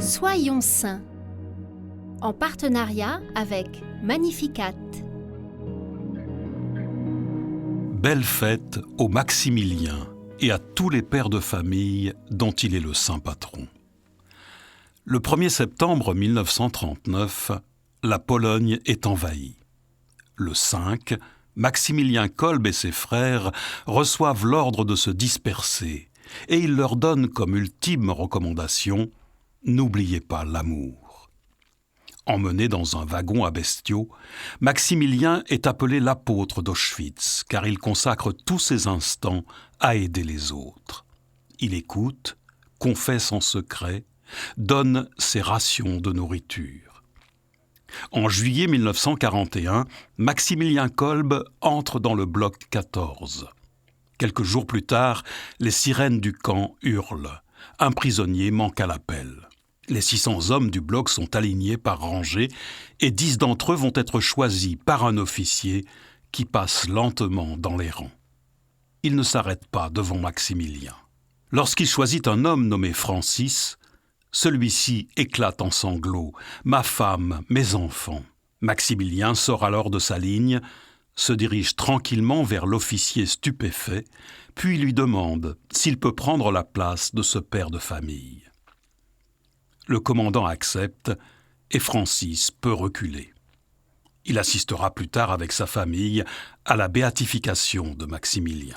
Soyons saints, en partenariat avec Magnificat. Belle fête au Maximilien et à tous les pères de famille dont il est le saint patron. Le 1er septembre 1939, la Pologne est envahie. Le 5, Maximilien Kolbe et ses frères reçoivent l'ordre de se disperser et il leur donne comme ultime recommandation « N'oubliez pas l'amour ». Emmené dans un wagon à bestiaux, Maximilien est appelé l'apôtre d'Auschwitz car il consacre tous ses instants à aider les autres. Il écoute, confesse en secret, donne ses rations de nourriture. En juillet 1941, Maximilien Kolbe entre dans le bloc 14. Quelques jours plus tard, les sirènes du camp hurlent. Un prisonnier manque à l'appel. Les 600 hommes du bloc sont alignés par rangées et 10 d'entre eux vont être choisis par un officier qui passe lentement dans les rangs. Il ne s'arrête pas devant Maximilien. Lorsqu'il choisit un homme nommé Francis, celui-ci éclate en sanglots. « Ma femme, mes enfants !» Maximilien sort alors de sa ligne, se dirige tranquillement vers l'officier stupéfait, puis lui demande s'il peut prendre la place de ce père de famille. Le commandant accepte et Francis peut reculer. Il assistera plus tard avec sa famille à la béatification de Maximilien.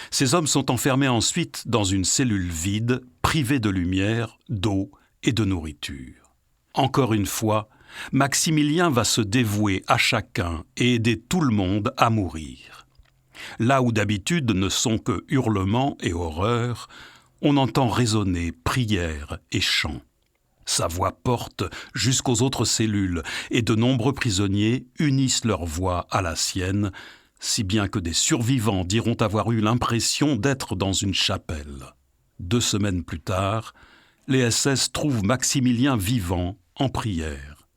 Ces hommes sont enfermés ensuite dans une cellule vide, privée de lumière, d'eau et de nourriture. Encore une fois, Maximilien va se dévouer à chacun et aider tout le monde à mourir. Là où d'habitude ne sont que hurlements et horreurs, on entend résonner prières et chants. Sa voix porte jusqu'aux autres cellules et de nombreux prisonniers unissent leur voix à la sienne, si bien que des survivants diront avoir eu l'impression d'être dans une chapelle. 2 semaines plus tard, les SS trouvent Maximilien vivant, en prière.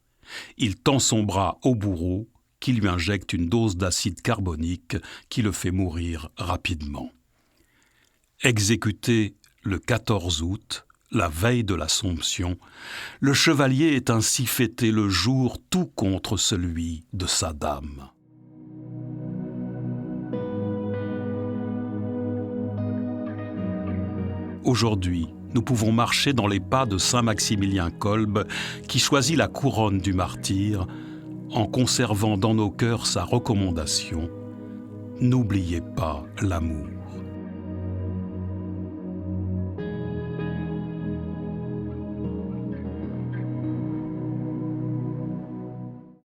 Il tend son bras au bourreau, qui lui injecte une dose d'acide carbonique qui le fait mourir rapidement. Exécuté le 14 août, la veille de l'Assomption, le chevalier est ainsi fêté le jour tout contre celui de sa dame. Aujourd'hui, nous pouvons marcher dans les pas de saint Maximilien Kolbe qui choisit la couronne du martyr en conservant dans nos cœurs sa recommandation « N'oubliez pas l'amour ».